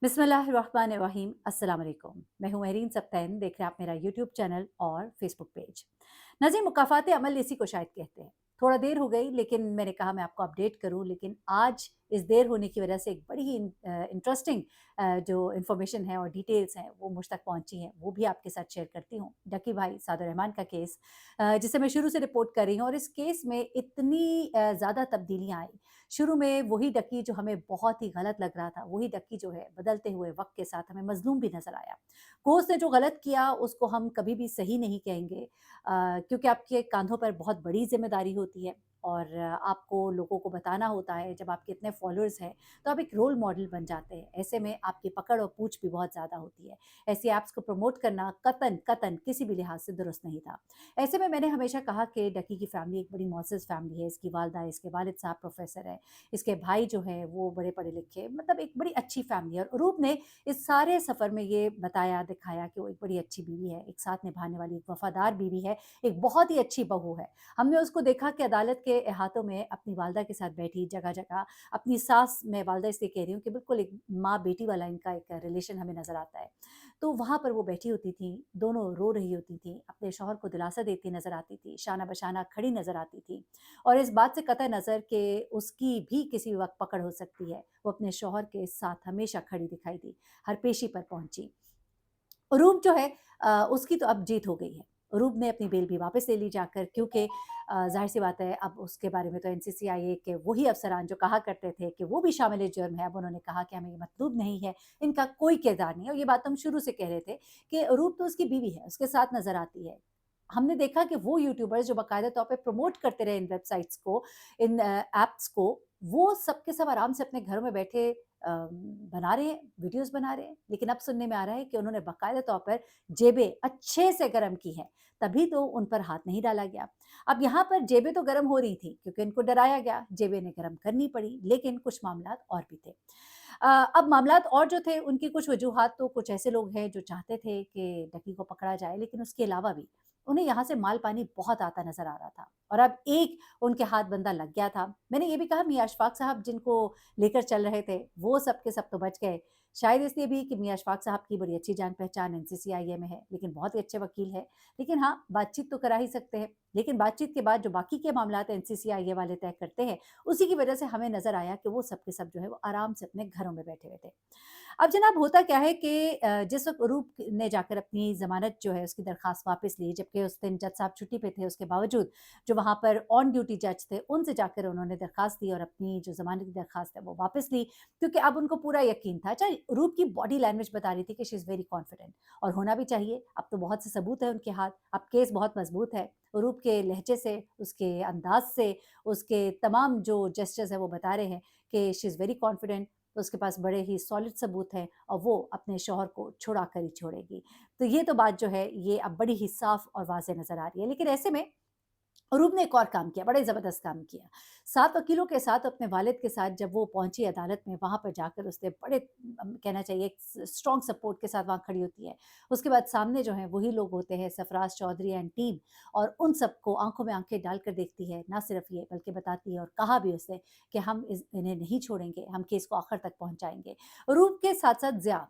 बिस्मिल्लाहिर्रहमानिर्रहीम अस्सलाम वालेकुम। मैं हूं महरीन सबतैन, देख रहे हैं आप मेरा यूट्यूब चैनल और फेसबुक पेज। नज़ीर मुकाफ़ात अमल इसी को शायद कहते हैं। थोड़ा देर हो गई लेकिन मैंने कहा मैं आपको अपडेट करूं, लेकिन आज इस देर होने की वजह से एक बड़ी ही इंटरेस्टिंग जो इन्फॉर्मेशन है और डिटेल्स हैं वो मुझ तक पहुंची हैं, वो भी आपके साथ शेयर करती हूँ। डकी भाई सादुर रहमान का केस, जिसे मैं शुरू से रिपोर्ट कर रही हूँ, और इस केस में इतनी ज़्यादा तब्दीलियाँ आई। शुरू में वही डकी जो हमें बहुत ही गलत लग रहा था, वही डकी जो है बदलते हुए वक्त के साथ हमें मजलूम भी नजर आया। कोर्स ने जो गलत किया उसको हम कभी भी सही नहीं कहेंगे, क्योंकि आपके कांधों पर बहुत बड़ी जिम्मेदारी होती है, और आपको लोगों को बताना होता है। जब आपके इतने फॉलोअर्स हैं तो आप एक रोल मॉडल बन जाते हैं। ऐसे में आपकी पकड़ और पूछ भी बहुत ज़्यादा होती है। ऐसी ऐप्स को प्रमोट करना कतन कतन किसी भी लिहाज से दुरुस्त नहीं था। ऐसे में मैंने हमेशा कहा कि डकी की फैमिली एक बड़ी मोअज़्ज़ज़ फैमिली है। इसकी वालदा, इसके वालिद साहब प्रोफेसर हैं, इसके भाई जो हैं वो बड़े पढ़े लिखे, मतलब एक बड़ी अच्छी फैमिली है। और रूप ने इस सारे सफ़र में ये बताया दिखाया कि वो एक बड़ी अच्छी बीवी है, एक साथ निभाने वाली, एक वफादार बीवी है, एक बहुत ही अच्छी बहू है। हमने उसको देखा कि अदालत के अहातों में अपनी वालदा के साथ बैठी, जगह जगह अपनी सास, मैं वालदा इसलिए कह रही हूँ कि बिल्कुल एक माँ बेटी वाला इनका एक रिलेशन हमें नज़र आता है। तो वहाँ पर वो बैठी होती थी, दोनों रो रही होती थी, अपने शौहर को दिलासा देती नज़र आती थी, शाना बशाना खड़ी नज़र आती थी, और इस बात से कतई नज़र कि उसकी भी किसी वक्त पकड़ हो सकती है, वो अपने शौहर के साथ हमेशा खड़ी दिखाई दी, हर पेशी पर पहुंची। रूप जो है, उसकी तो अब जीत हो गई है। रूप ने अपनी बेल भी वापस ले ली जाकर, क्योंकि ज़ाहिर-सी बात है, अब उसके बारे में तो एनसीसीआईए के वही अफ़सरान जो कहा करते थे कि वो भी शामिल-ए-जुर्म है, अब उन्होंने कहा कि हमें ये मतलूब नहीं है, इनका कोई किरदार नहीं है। और ये बात हम शुरू से कह रहे थे कि रूप तो उसकी बीवी है, उसके साथ नज़र आती है। हमने देखा कि वो यूट्यूबर्स जो बाकायदा तौर पे प्रमोट करते रहे इन वेबसाइट्स को, इन ऐप्स को, वो सब के सब आराम से अपने घरों में बैठे बना रहे हैं, वीडियोज़ बना रहे हैं। लेकिन अब सुनने में आ रहा है कि उन्होंने बाकायदा तौर पर जेबें अच्छे से गरम की हैं, तभी तो उन पर हाथ नहीं डाला गया। अब यहाँ पर जेबें तो गरम हो रही थी क्योंकि इनको डराया गया, जेबें इन्हें गरम करनी पड़ी, लेकिन कुछ मामलात और भी थे। अब मामलात और जो थे उनकी कुछ वजूहात, तो कुछ ऐसे लोग हैं जो चाहते थे कि डकी को पकड़ा जाए, लेकिन उसके अलावा भी उन्हें यहाँ से माल पानी बहुत आता नज़र आ रहा था, और अब एक उनके हाथ बंदा लग गया था। मैंने ये भी कहा मियाँ अशफाक साहब जिनको लेकर चल रहे थे, वो सब के सब तो बच गए। शायद इसलिए भी कि मियाँ अशफाक साहब की बड़ी अच्छी जान-पहचान एनसीसीआईए में है, लेकिन बहुत ही अच्छे वकील हैं। लेकिन हाँ, बातचीत तो करा ही सकते हैं। लेकिन बातचीत के बाद जो बाकी के मामलात एनसीसीआईए वाले तय करते हैं, उसी की वजह से हमें नज़र आया कि वो सब के सब जो है वो आराम से अपने घरों में बैठे हुए थे। अब जनाब होता क्या है कि जिस वक़्त रूप ने जाकर अपनी ज़मानत जो है उसकी दरख़्वास्त वापस ली, जबकि उस दिन जज साहब छुट्टी पे थे, उसके बावजूद जो वहाँ पर ऑन ड्यूटी जज थे, उनसे जाकर उन्होंने दरख़्वास्त दी और अपनी जो ज़मानत की दरख़्वास्त है वो वापस ली, क्योंकि अब उनको पूरा यकीन था। अच्छा, रूप की बॉडी लैंग्वेज बता रही थी कि शी इज़ वेरी कॉन्फिडेंट, और होना भी चाहिए। अब तो बहुत से सबूत हैं उनके हाथ, अब केस बहुत मज़बूत है। रूप के लहजे से, उसके अंदाज़ से, उसके तमाम जो जेस्चर्स हैं वो बता रहे हैं कि शी इज़ वेरी कॉन्फिडेंट। तो उसके पास बड़े ही सॉलिड सबूत हैं, और वो अपने शौहर को छुड़ा कर ही छोड़ेगी। तो ये तो बात जो है ये अब बड़ी ही साफ और वाज़ेह नज़र आ रही है। लेकिन ऐसे में रूप ने एक और काम किया, बड़ा ही ज़बरदस्त काम किया। 7 वकीलों के साथ, अपने वालिद के साथ जब वो पहुँची अदालत में, वहाँ पर जाकर उसने बड़े कहना चाहिए एक स्ट्रॉन्ग सपोर्ट के साथ वहाँ खड़ी होती है। उसके बाद सामने जो हैं वही लोग होते हैं, सरफराज चौधरी एंड टीम, और उन सबको आँखों में आँखें डालकर देखती है। ना सिर्फ ये बल्कि बताती है, और कहा भी उसने कि हम इन्हें नहीं छोड़ेंगे, हम केस को आखिर तक पहुँचाएँगे। रूप के साथ-साथ ज़िया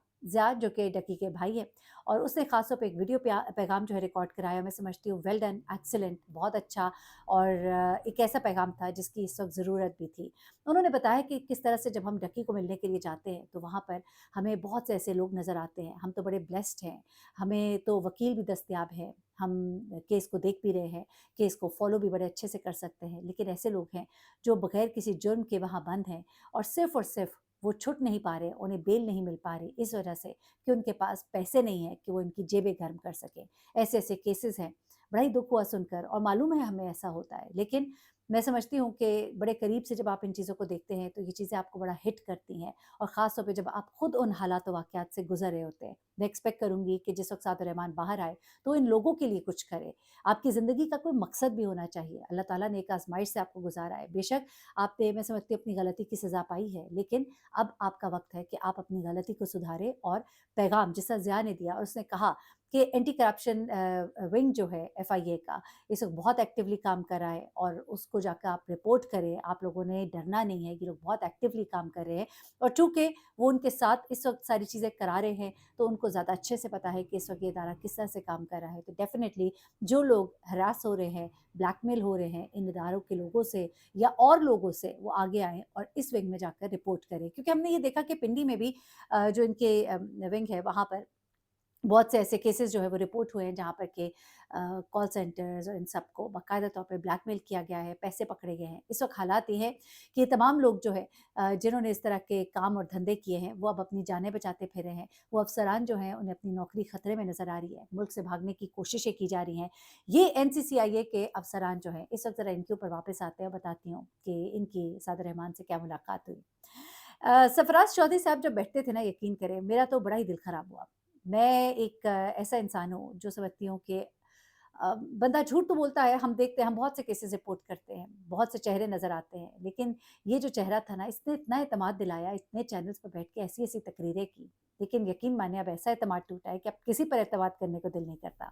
जो कि डकी के भाई हैं, और उसने ख़ास तौर पे एक वीडियो पैगाम जो है रिकॉर्ड कराया। मैं समझती हूँ वेल डन, एक्सीलेंट, बहुत अच्छा, और एक ऐसा पैगाम था जिसकी इस वक़्त ज़रूरत भी थी। उन्होंने बताया कि किस तरह से जब हम डकी को मिलने के लिए जाते हैं, तो वहाँ पर हमें बहुत से ऐसे लोग नज़र आते हैं। हम तो बड़े ब्लेस्ड हैं, हमें तो वकील भी दस्तयाब है, हम केस को देख भी रहे हैं, केस को फ़ॉलो भी बड़े अच्छे से कर सकते हैं। लेकिन ऐसे लोग हैं जो बगैर किसी जुर्म के वहाँ बंद हैं, और सिर्फ़ वो छुट नहीं पा रहे, उन्हें बेल नहीं मिल पा रही, इस वजह से कि उनके पास पैसे नहीं हैं कि वो इनकी जेबें गर्म कर सकें। ऐसे-ऐसे केसेज़ हैं। बड़ा ही दुःख हुआ सुनकर, और मालूम है हमें ऐसा होता है। लेकिन मैं समझती हूँ कि बड़े करीब से जब आप इन चीज़ों को देखते हैं तो ये चीज़ें आपको बड़ा हिट करती हैं, और ख़ास तौर पे जब आप खुद उन हालात व वाक़यात से गुज़र रहे होते हैं। मैं एक्सपेक्ट करूँगी कि जिस वक़्त सादर रहमान बाहर आए, तो इन लोगों के लिए कुछ करे। आपकी ज़िंदगी का कोई मकसद भी होना चाहिए। अल्लाह ताला ने एक आज़माइश से आपको गुज़ारा है। बेशक आपने, मैं समझती हूँ, अपनी गलती की सज़ा पाई है, लेकिन अब आपका वक़्त है कि आप अपनी गलती को सुधारें और पैगाम जिस तरह ज़िया ने दिया और उसने कहा कि एंटी करप्शन विंग जो है एफआईए का, इस वक़्त बहुत एक्टिवली काम कर रहा है और उसको जाकर आप रिपोर्ट करें। आप लोगों ने डरना नहीं है, ये लोग बहुत एक्टिवली काम कर रहे हैं और चूँकि वो उनके साथ इस वक़्त सारी चीज़ें करा रहे हैं, तो उनको ज़्यादा अच्छे से पता है कि इस वक़्त ये इदारा किस तरह से काम कर रहा है। तो डेफ़िनिटली जो लोग हरास हो रहे हैं, ब्लैकमेल हो रहे हैं इन इदारों के लोगों से या और लोगों से, वो आगे आएँ और इस विंग में जाकर रिपोर्ट करें। क्योंकि हमने ये देखा कि पिंडी में भी जो इनके विंग है, वहाँ पर बहुत से ऐसे केसेस जो है वो रिपोर्ट हुए हैं जहाँ पर के कॉल सेंटर्स और इन सबको बाकायदा तौर पे ब्लैकमेल किया गया है, पैसे पकड़े गए हैं। इस वक़्त हालात ये हैं कि ये तमाम लोग जो है जिन्होंने इस तरह के काम और धंधे किए हैं, वो अब अपनी जानें बचाते फिरे हैं। वो अफ़सरान जो हैं, उन्हें अपनी नौकरी खतरे में नज़र आ रही है, मुल्क से भागने की कोशिशें की जा रही हैं। ये एनसीसीआईए के अफ़सरान जो हैं, इस वक़्त ज़रा इनके ऊपर वापस आते हैं और बताती हूँ कि इनकी सादर रहमान से क्या मुलाकात हुई। सरफराज चौधरी साहब जब बैठते थे ना, यकीन करें मेरा तो बड़ा ही दिल ख़राब हुआ। मैं एक ऐसा इंसान हूँ जो समझती हूँ कि बंदा झूठ तो बोलता है, हम देखते हैं, हम बहुत से केसेस रिपोर्ट करते हैं, बहुत से चेहरे नज़र आते हैं, लेकिन ये जो चेहरा था ना, इसने इतना एतमाद दिलाया, इतने चैनल्स पर बैठ के ऐसी-ऐसी तकरीरें की, लेकिन यकीन मानिए अब ऐसा एतमाद टूटा है कि अब किसी पर एतमाद करने को दिल नहीं करता।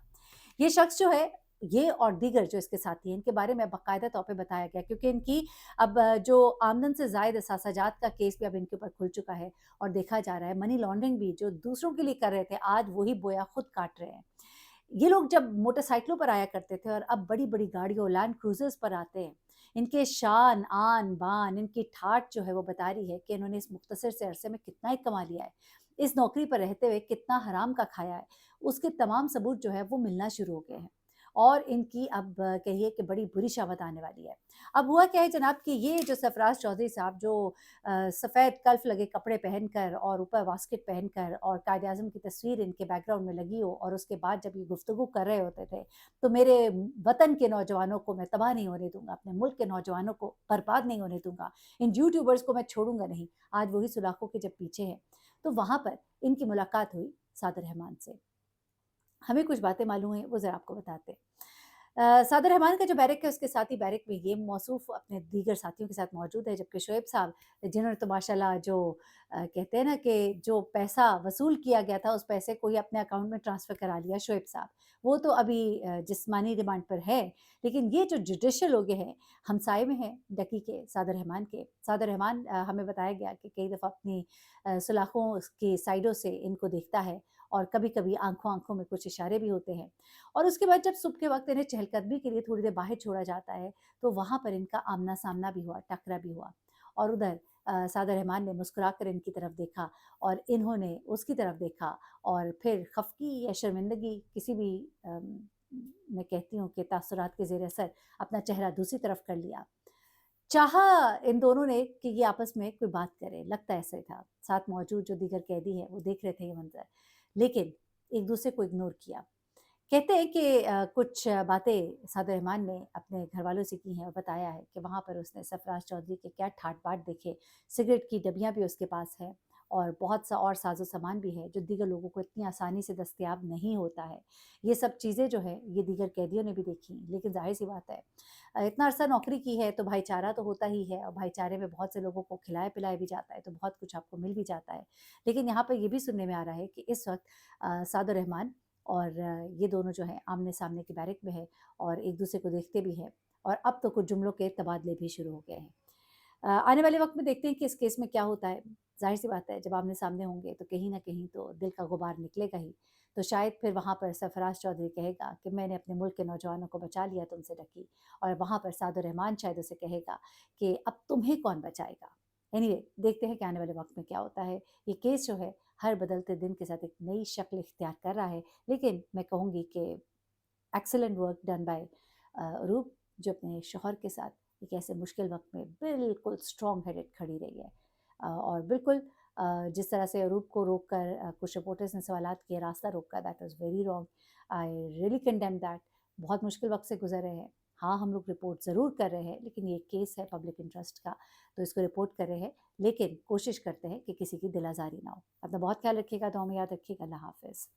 ये शख्स जो है, ये और दीगर जो इसके साथी हैं, इनके बारे में बाकायदा तौर पे बताया गया क्योंकि इनकी अब जो आमदन से ज़ायद असासाजात का केस भी अब इनके ऊपर खुल चुका है और देखा जा रहा है मनी लॉन्ड्रिंग भी जो दूसरों के लिए कर रहे थे, आज वही बोया खुद काट रहे हैं। ये लोग जब मोटरसाइकिलों पर आया करते थे और अब बड़ी-बड़ी गाड़ियों, लैंड क्रूज़र्स पर आते हैं। इनके शान, आन, बान, इनकी ठाठ जो है वो बता रही है कि इन्होंने इस मुख्तसर से अरसे में कितना ही कमा लिया है। इस नौकरी पर रहते हुए कितना हराम का खाया है, उसके तमाम सबूत जो है वो मिलना शुरू हो गए हैं। और इनकी अब कहिए कि बड़ी बुरी शामत आने वाली है। अब हुआ क्या है जनाब कि ये जो सरफराज चौधरी साहब जो सफ़ेद कल्फ़ लगे कपड़े पहनकर और ऊपर वास्किट पहनकर और कायद-ए-आज़म की तस्वीर इनके बैकग्राउंड में लगी हो और उसके बाद जब ये गुफ्तगू कर रहे होते थे, तो मेरे वतन के नौजवानों को मैं तबाह नहीं होने दूँगा, अपने मुल्क के नौजवानों को बर्बाद नहीं होने दूँगा, इन यूट्यूबर्स को मैं छोड़ूँगा नहीं। आज वही सुलाखों के जब पीछे हैं, तो वहाँ पर इनकी मुलाकात हुई सादिर रहमान से। हमें कुछ बातें मालूम हैं, वो ज़रा आपको बताते हैं। सादिर रहमान का जो बैरक है, उसके साथ ही बैरक में ये मौसूफ़ अपने दीगर साथियों के साथ मौजूद है, जबकि शोएब साहब जिन्होंने तो माशाल्लाह जो कहते हैं ना कि जो पैसा वसूल किया गया था, उस पैसे को ही अपने अकाउंट में ट्रांसफ़र करा लिया शोएब साहब। वो तो अभी जिस्मानी रिमांड पर है, लेकिन ये जो जुडिशियल लोग हैं, हमसाये में हैं डकी के, सादिर रहमान के। सादिर रहमान हमें बताया गया कि कई दफ़ा अपनी सुलाखों की साइडों से इनको देखता है और कभी-कभी आँखों-आँखों में कुछ इशारे भी होते हैं। और उसके बाद जब सुबह के वक़्त इन्हें चहलकदमी के लिए थोड़ी देर बाहर छोड़ा जाता है, तो वहाँ पर इनका आमना-सामना भी हुआ, टकरा भी हुआ। और उधर सादिर रहमान ने मुस्कुराकर इनकी तरफ देखा और इन्होंने उसकी तरफ देखा और फिर ख़फ़गी या शर्मिंदगी किसी भी मैं कहती हूँ कि तासुरात के ज़ेर असर अपना चेहरा दूसरी तरफ कर लिया। चाहा इन दोनों ने कि ये आपस में कोई बात करें, लगता ऐसा ही था। साथ मौजूद जो दीगर कैदी हैं, वो देख रहे थे ये मंज़र, लेकिन एक-दूसरे को इग्नोर किया। कहते हैं कि कुछ बातें सादिर रहमान ने अपने घरवालों से की हैं और बताया है कि वहाँ पर उसने सरफराज चौधरी के क्या ठाट-बाट देखे, सिगरेट की डब्बियाँ भी उसके पास हैं और बहुत सा और साज़ो-सामान भी है, जो दीगर लोगों को इतनी आसानी से दस्तयाब नहीं होता है। ये सब चीज़ें जो हैं, ये दीगर कैदियों ने भी देखी, लेकिन ज़ाहिर-सी बात है इतना अरसा नौकरी की है, तो भाईचारा तो होता ही है और भाईचारे में बहुत से लोगों को खिलाया-पिलाया भी जाता है, तो बहुत कुछ आपको मिल भी जाता है। लेकिन यहाँ पर ये भी सुनने में आ रहा है कि इस वक़्त सादिर रहमान और ये दोनों जो हैं आमने-सामने के बैरक में हैं और एक-दूसरे को देखते भी हैं और अब तो कुछ जुमलों के तबादले भी शुरू हो गए हैं। आने वाले वक़्त में देखते हैं कि इस केस में क्या होता है। ज़ाहिर-सी बात है जब आमने-सामने होंगे तो कहीं न कहीं तो दिल का गुबार निकलेगा ही। तो शायद फिर वहाँ पर सरफराज चौधरी कहेगा कि मैंने अपने मुल्क के नौजवानों को बचा लिया तुमसे ढकी और वहाँ पर सादिर रहमान शायद उसे कहेगा कि अब तुम्हें कौन बचाएगा। एनीवे देखते हैं कि आने वाले वक़्त में क्या होता है। ये केस जो है हर बदलते दिन के साथ एक नई शक्ल इख्तियार कर रहा है, लेकिन मैं कहूँगी कि एक्सीलेंट वर्क डन बाय रूप जो अपने शौहर के साथ एक ऐसे मुश्किल वक़्त में बिल्कुल स्ट्रॉन्ग हेडेड खड़ी रही है। और बिल्कुल जिस तरह से रूप को रोक कर कुछ रिपोर्टर्स ने सवालात किए, रास्ता रोका, that was very wrong. I really condemn that. बहुत मुश्किल वक़्त से गुज़र रहे हैं। हाँ, हम लोग रिपोर्ट ज़रूर कर रहे हैं, लेकिन ये केस है पब्लिक इंटरेस्ट का, तो इसको रिपोर्ट कर रहे हैं, लेकिन कोशिश करते हैं कि किसी की दिल आज़ारी ना हो। अपना बहुत ख्याल रखिएगा, दुआ में याद रखिएगा। अल्लाह हाफ़िज़।